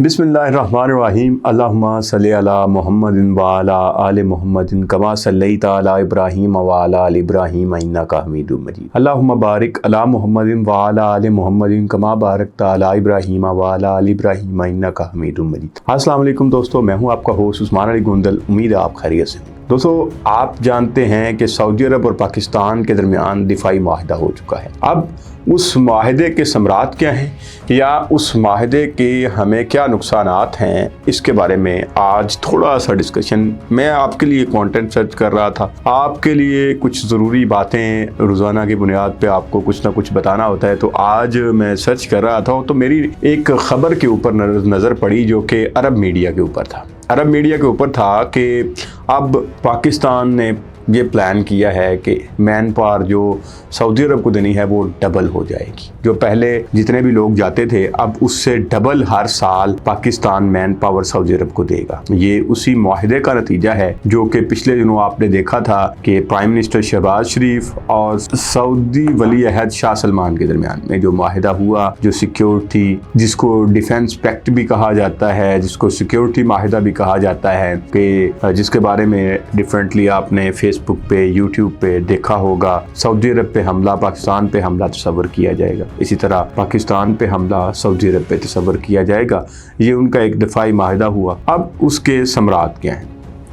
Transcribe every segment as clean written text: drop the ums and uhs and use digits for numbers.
बिस्मिल्लाहिर्रहमानिर्रहीम अल्लाहुम्मा सल्लि अला मुहम्मदिन व अला आलि मुहम्मदिन कमा सल्लैता अला इब्राहीम व अला आलि इब्राहीम इन्नका हमीदुम मजीद। अल्लाहुम्मा बारिक अला मुहम्मदिन व अला आलि मुहम्मदिन कमा बारकता अला इब्राहीम व अला आलि इब्राहीम इन्नका हमीदुम मजीद। अस्सलाम वालेकुम दोस्तों, मैं हूं आपका होस्ट उस्मान अली गुंदल। उम्मीद है आप खैरियत से हैं। दोस्तों, आप जानते हैं कि सऊदी अरब और पाकिस्तान के दरमियान दिफाई माहिदा हो चुका है। अब उस माहिदे के समरात क्या हैं या उस माहिदे के हमें क्या नुकसानात हैं, इसके बारे में आज थोड़ा सा डिस्कशन। मैं आपके लिए कंटेंट सर्च कर रहा था, आपके लिए कुछ ज़रूरी बातें रोज़ाना की बुनियाद पे आपको कुछ ना कुछ बताना होता है। तो आज मैं सर्च कर रहा था तो मेरी एक ख़बर के ऊपर नज़र पड़ी जो कि अरब मीडिया के ऊपर था। अरब मीडिया के ऊपर था कि अब पाकिस्तान ने ये प्लान किया है कि मैन पावर जो सऊदी अरब को देनी है वो डबल हो जाएगी। जो पहले जितने भी लोग जाते थे अब उससे डबल हर साल पाकिस्तान मैन पावर सऊदी अरब को देगा। ये उसी माहिदे का नतीजा है जो कि पिछले दिनों आपने देखा था कि प्राइम मिनिस्टर शहबाज शरीफ और सऊदी वली अहद शाह सलमान के दरमियान में जो माहिदा हुआ, जो सिक्योरिटी, जिसको डिफेंस पैक्ट भी कहा जाता है, जिसको सिक्योरिटी माहिदा भी कहा जाता है, कि जिसके बारे में डिफरेंटली आपने फेसबुक पे, यूट्यूब पे देखा होगा। सऊदी अरब पे हमला, पाकिस्तान पे हमला तस्वर किया जाएगा, इसी तरह पाकिस्तान पे हमला सऊदी अरब पे तस्वर किया जाएगा। ये उनका एक दफाई माहिदा हुआ। अब उसके समरात क्या हैं?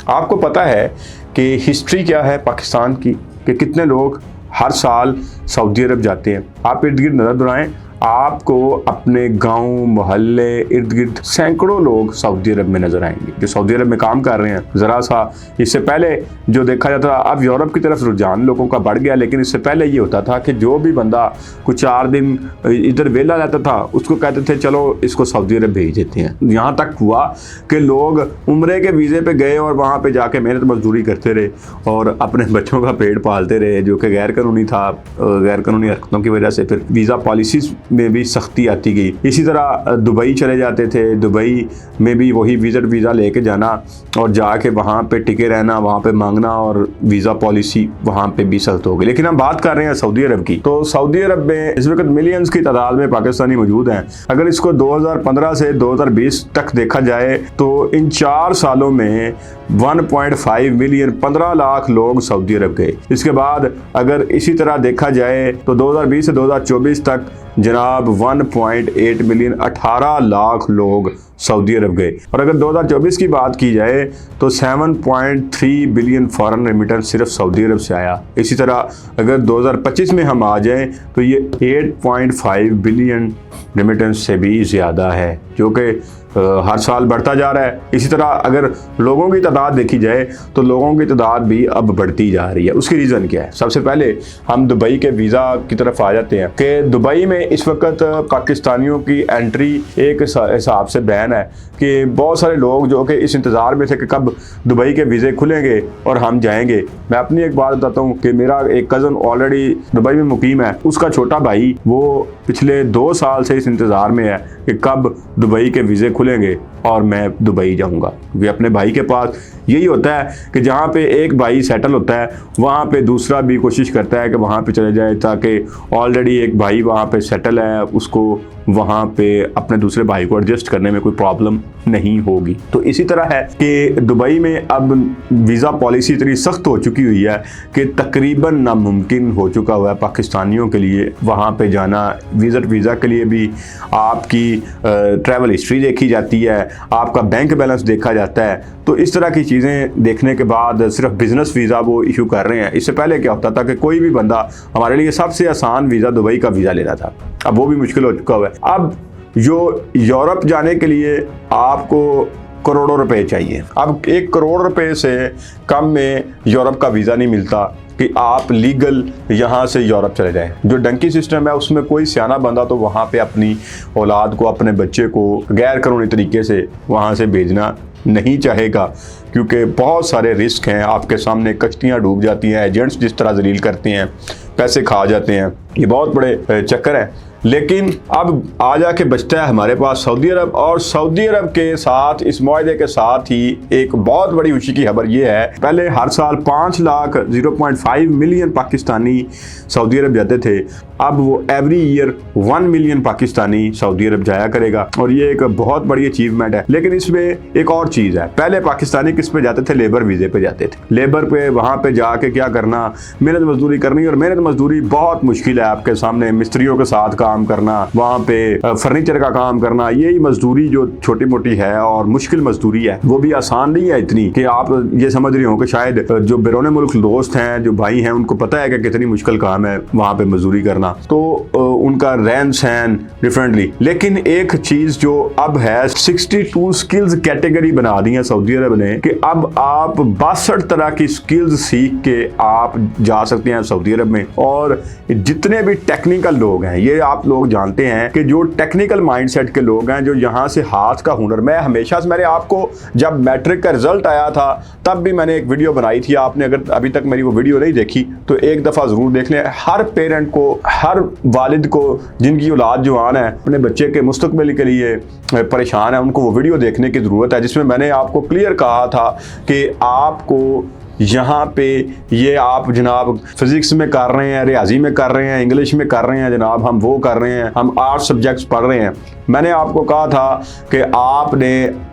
आपको पता है कि हिस्ट्री क्या है पाकिस्तान की, कि कितने लोग हर साल सऊदी अरब जाते हैं। आप इर्द गिर्द नजर दौड़ाएं, आपको अपने गांव मोहल्ले इर्द गिर्द सैकड़ों लोग सऊदी अरब में नजर आएंगे जो सऊदी अरब में काम कर रहे हैं। ज़रा सा इससे पहले जो देखा जाता था, अब यूरोप की तरफ रुझान लोगों का बढ़ गया, लेकिन इससे पहले ये होता था कि जो भी बंदा कुछ 4 दिन इधर वेला रहता था उसको कहते थे चलो इसको सऊदी अरब भेज देते हैं। यहाँ तक हुआ कि लोग उम्रे के वीज़े पे गए और वहाँ पे जाके मेहनत मजदूरी करते रहे और अपने बच्चों का पेट पालते रहे, जो कि गैर कानूनी था। गैर कानूनी हरकतों की वजह से फिर वीज़ा पॉलिसीज़ में भी सख्ती आती गई। इसी तरह दुबई चले जाते थे, दुबई में भी वही विजिट वीज़ा लेके जाना और जाके वहाँ पे टिके रहना, वहाँ पे मांगना, और वीज़ा पॉलिसी वहाँ पे भी सख्त हो गई। लेकिन हम बात कर रहे हैं सऊदी अरब की। तो सऊदी अरब में इस वक्त मिलियंस की तादाद में पाकिस्तानी मौजूद हैं। अगर इसको 2015 से 2020 तक देखा जाए तो इन 4 सालों में 1.5 मिलियन 15 लाख लोग सऊदी अरब गए। इसके बाद अगर इसी तरह देखा जाए तो 2020 से 2024 तक जनाब 1.8 मिलियन 18 लाख लोग सऊदी अरब गए। और अगर 2024 की बात की जाए तो 7.3 बिलियन फॉरेन रेमिटेंस सिर्फ सऊदी अरब से आया। इसी तरह अगर 2025 में हम आ जाएं तो ये 8.5 बिलियन रेमिटेंस से भी ज़्यादा है, जो कि हर साल बढ़ता जा रहा है। इसी तरह अगर लोगों की तादाद देखी जाए तो लोगों की तादाद भी अब बढ़ती जा रही है। उसकी रीज़न क्या है? सबसे पहले हम दुबई के वीज़ा की तरफ आ जाते हैं कि दुबई में इस वक्त पाकिस्तानियों की एंट्री एक हिसाब से बैन है कि बहुत सारे लोग जो कि इस इंतज़ार में थे कि कब दुबई के वीज़े खुलेंगे और हम जाएंगे। मैं अपनी एक बात बताता हूँ कि मेरा एक कज़न ऑलरेडी दुबई में मुकीम है, उसका छोटा भाई वो पिछले 2 साल से इस इंतज़ार में है कि कब दुबई के वीज़े खुलेंगे और मैं दुबई जाऊंगा। क्योंकि अपने भाई के पास यही होता है कि जहाँ पे एक भाई सेटल होता है वहाँ पे दूसरा भी कोशिश करता है कि वहाँ पे चले जाए, ताकि ऑलरेडी एक भाई वहाँ पे सेटल है, उसको वहाँ पे अपने दूसरे भाई को एडजस्ट करने में कोई प्रॉब्लम नहीं होगी। तो इसी तरह है कि दुबई में अब वीज़ा पॉलिसी इतनी सख्त हो चुकी हुई है कि तकरीबन नामुमकिन हो चुका हुआ है पाकिस्तानियों के लिए वहाँ पे जाना। विजिट वीज़ा के लिए भी आपकी ट्रैवल हिस्ट्री देखी जाती है, आपका बैंक बैलेंस देखा जाता है। तो इस तरह की चीज़ें देखने के बाद सिर्फ बिज़नेस वीज़ा वो इशू कर रहे हैं। इससे पहले क्या होता था कि कोई भी बंदा, हमारे लिए सबसे आसान वीज़ा दुबई का वीज़ा लेना था, अब वो भी मुश्किल हो चुका हुआ है। अब जो यूरोप जाने के लिए आपको करोड़ों रुपए चाहिए। अब 1 करोड़ रुपए से कम में यूरोप का वीज़ा नहीं मिलता कि आप लीगल यहाँ से यूरोप चले जाएं। जो डंकी सिस्टम है उसमें कोई सियाना बंदा तो वहाँ पे अपनी औलाद को, अपने बच्चे को गैर कानूनी तरीके से वहाँ से भेजना नहीं चाहेगा, क्योंकि बहुत सारे रिस्क हैं। आपके सामने कश्तियाँ डूब जाती हैं, एजेंट्स जिस तरह जलील करते हैं, पैसे खा जाते हैं, ये बहुत बड़े चक्कर हैं। लेकिन अब आ जाके बचता है हमारे पास सऊदी अरब, और सऊदी अरब के साथ इस मुआहदे के साथ ही एक बहुत बड़ी खुशी की खबर ये है, पहले हर साल 5,0.5 मिलियन पाकिस्तानी सऊदी अरब जाते थे, अब वो एवरी ईयर 1 मिलियन पाकिस्तानी सऊदी अरब जाया करेगा, और ये एक बहुत बड़ी अचीवमेंट है। लेकिन इसमें एक और चीज़ है, पहले पाकिस्तानी किस पे जाते थे? लेबर वीज़े पे जाते थे। लेबर पे वहाँ पे जाके क्या करना, मेहनत मजदूरी करनी, और मेहनत मजदूरी बहुत मुश्किल है आपके सामने, मिस्त्रियों के साथ काम करना, वहाँ पे फर्नीचर का काम करना, यही मजदूरी जो छोटी मोटी है और मुश्किल मजदूरी है, वो भी आसान नहीं है इतनी कि आप ये समझ रहे हो कि शायद जो बैरून मुल्क दोस्त हैं, जो भाई हैं, उनको पता है कि कितनी मुश्किल काम है वहाँ पे मजदूरी करना, तो उनका रहन सहन डिफरेंटली। लेकिन एक चीज जो अब है, 62 स्किल्स कैटेगरी बना दी है सऊदी अरब ने, कि अब आप 62 तरह की स्किल्स सीख के आप जा सकते हैं सऊदी अरब में। और जितने भी टेक्निकल लोग हैं, ये आप लोग जानते हैं कि जो टेक्निकल माइंडसेट के लोग हैं, जो यहाँ से हाथ का हुनर, मैं हमेशा से, मैंने आपको जब मैट्रिक का रिजल्ट आया था तब भी मैंने एक वीडियो बनाई थी, आपने अगर अभी तक मेरी वो वीडियो नहीं देखी तो एक दफा जरूर देख लें। हर पेरेंट को, हर वालिद को जिनकी औलाद जवान है, अपने बच्चे के मुस्तकबिल के लिए परेशान है, उनको वो वीडियो देखने की ज़रूरत है, जिसमें मैंने आपको क्लियर कहा था कि आपको यहाँ पे ये आप जनाब फिजिक्स में कर रहे हैं, रियाजी में कर रहे हैं, इंग्लिश में कर रहे हैं, जनाब हम वो कर रहे हैं, हम आर्ट सब्जेक्ट्स पढ़ रहे हैं। मैंने आपको कहा था कि आपने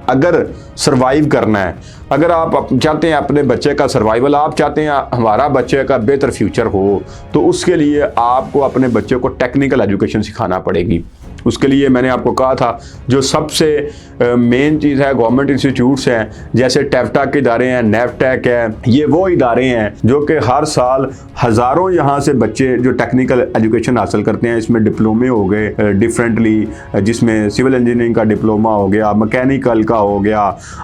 अगर सरवाइव करना है, अगर आप चाहते हैं अपने बच्चे का सर्वाइवल, आप चाहते हैं हमारा बच्चे का बेहतर फ्यूचर हो, तो उसके लिए आपको अपने बच्चे को टेक्निकल एजुकेशन सिखाना पड़ेगी। उसके लिए मैंने आपको कहा था जो सबसे मेन चीज़ है, गवर्नमेंट इंस्टीट्यूट्स हैं, जैसे टेफ्टा के इदारे हैं, नेफ्टेक है, ये वो इदारे हैं जो कि हर साल हज़ारों यहाँ से बच्चे जो टेक्निकल एजुकेशन हासिल करते हैं, इसमें डिप्लोमे हो गए डिफरेंटली, जिसमें सिविल इंजीनियरिंग का डिप्लोमा हो गया, मैकेनिकल का हो गया,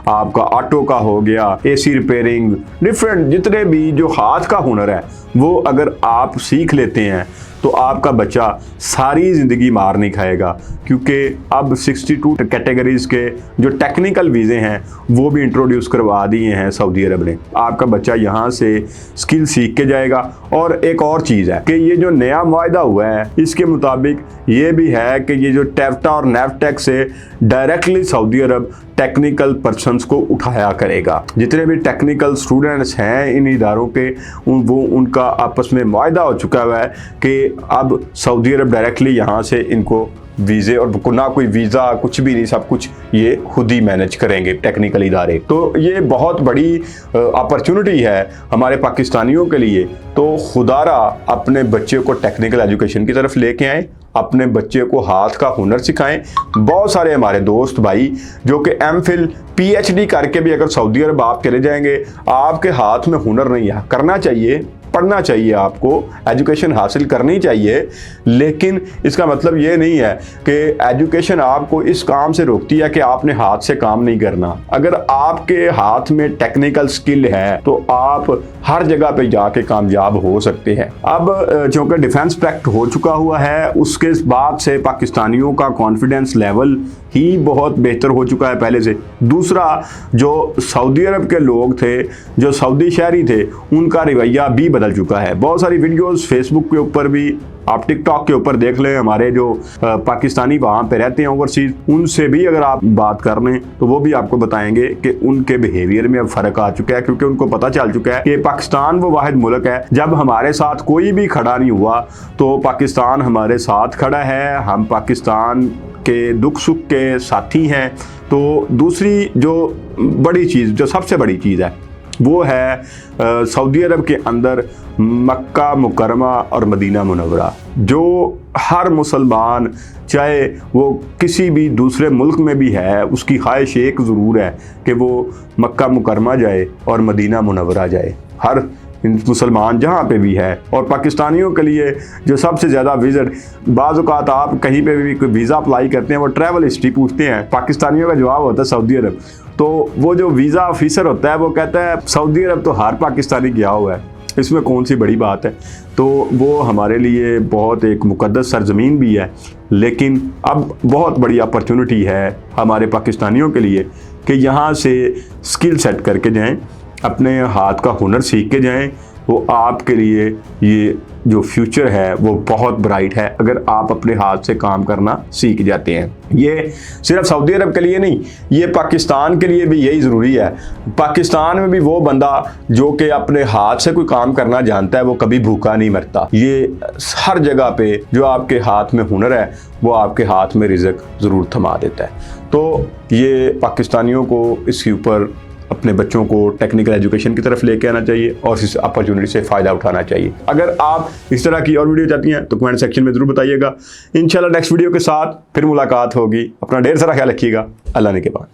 आपका ऑटो का हो गया, एसी रिपेयरिंग, डिफरेंट जितने भी जो हाथ का हुनर है वो अगर आप सीख लेते हैं तो आपका बच्चा सारी ज़िंदगी मार नहीं खाएगा, क्योंकि अब 62 कैटेगरीज़ के जो टेक्निकल वीज़े हैं वो भी इंट्रोड्यूस करवा दिए हैं सऊदी अरब ने। आपका बच्चा यहाँ से स्किल सीख के जाएगा। और एक और चीज़ है कि ये जो नया मुआहदा हुआ है, इसके मुताबिक ये भी है कि ये जो टेफ्टा और नेफ्टेक से डायरेक्टली सऊदी अरब टेक्निकल पर्सनस को उठाया करेगा। जितने भी टेक्निकल स्टूडेंट्स हैं इन इदारों के, वो उनका आपस में मुआहदा हो चुका हुआ है कि अब सऊदी अरब डायरेक्टली यहाँ से इनको वीज़े, और ना कोई वीज़ा कुछ भी नहीं, सब कुछ ये खुद ही मैनेज करेंगे टेक्निकल इदारे। तो ये बहुत बड़ी अपॉर्चुनिटी है हमारे पाकिस्तानियों के लिए। तो खुदारा अपने बच्चे को टेक्निकल एजुकेशन की तरफ लेके आए, अपने बच्चे को हाथ का हुनर सिखाएं। बहुत सारे हमारे दोस्त भाई जो कि एमफिल PhD करके भी अगर सऊदी अरब आप चले जाएंगे, आपके हाथ में हुनर नहीं है, करना चाहिए, पढ़ना चाहिए, आपको एजुकेशन हासिल करनी चाहिए, लेकिन इसका मतलब ये नहीं है कि एजुकेशन आपको इस काम से रोकती है कि आपने हाथ से काम नहीं करना। अगर आपके हाथ में टेक्निकल स्किल है तो आप हर जगह पे जाके कामयाब हो सकते हैं। अब चूँकि डिफेंस पैक्ट हो चुका हुआ है, उसके बाद से पाकिस्तानियों का कॉन्फिडेंस लेवल ही बहुत बेहतर हो चुका है पहले से। दूसरा, जो सऊदी अरब के लोग थे, जो सऊदी शहरी थे, उनका रवैया भी बदल चुका है। बहुत सारी वीडियोस फेसबुक के ऊपर भी, आप टिकटॉक के ऊपर देख लें, हमारे जो पाकिस्तानी वहाँ पे रहते हैं ओवरसीज, उनसे भी अगर आप बात कर लें तो वो भी आपको बताएंगे कि उनके बिहेवियर में अब फ़र्क आ चुका है, क्योंकि उनको पता चल चुका है कि पाकिस्तान वो वाहिद मुल्क है, जब हमारे साथ कोई भी खड़ा नहीं हुआ तो पाकिस्तान हमारे साथ खड़ा है, हम पाकिस्तान के दुख सुख के साथी हैं। तो दूसरी जो बड़ी चीज़, जो सबसे बड़ी चीज़ है, वो है सऊदी अरब के अंदर मक्का मुकरमा और मदीना मुनव्वरा, जो हर मुसलमान चाहे वो किसी भी दूसरे मुल्क में भी है, उसकी ख्वाहिश एक ज़रूर है कि वो मक्का मुकरमा जाए और मदीना मुनव्वरा जाए, हर मुसलमान जहाँ पे भी है। और पाकिस्तानियों के लिए जो सबसे ज़्यादा विज़िट, बाज़ औक़ात आप कहीं पे भी कोई वीज़ा अप्लाई करते हैं, वो ट्रैवल हिस्ट्री पूछते हैं, पाकिस्तानियों का जवाब होता है सऊदी अरब। तो वो जो वीज़ा ऑफिसर होता है वो कहता है सऊदी अरब तो हर पाकिस्तानी गया हुआ है, इसमें कौन सी बड़ी बात है। तो वो हमारे लिए बहुत एक मुक़द्दस सरज़मीन भी है, लेकिन अब बहुत बड़ी अपॉर्चुनिटी है हमारे पाकिस्तानियों के लिए कि यहाँ से स्किल सेट करके जाएँ, अपने हाथ का हुनर सीख के जाएं। वो आपके लिए ये जो फ्यूचर है वो बहुत ब्राइट है अगर आप अपने हाथ से काम करना सीख जाते हैं। ये सिर्फ सऊदी अरब के लिए नहीं, ये पाकिस्तान के लिए भी यही ज़रूरी है। पाकिस्तान में भी वो बंदा जो कि अपने हाथ से कोई काम करना जानता है वो कभी भूखा नहीं मरता। ये हर जगह पे जो आपके हाथ में हुनर है वो आपके हाथ में रिज़्क ज़रूर थमा देता है। तो ये पाकिस्तानियों को इसके ऊपर अपने बच्चों को टेक्निकल एजुकेशन की तरफ लेके आना चाहिए और इस अपॉर्चुनिटी से फ़ायदा उठाना चाहिए। अगर आप इस तरह की और वीडियो चाहती हैं तो कमेंट सेक्शन में ज़रूर बताइएगा। इंशाल्लाह नेक्स्ट वीडियो के साथ फिर मुलाकात होगी। अपना ढेर सारा ख्याल रखिएगा। अल्लाह ने के बाद।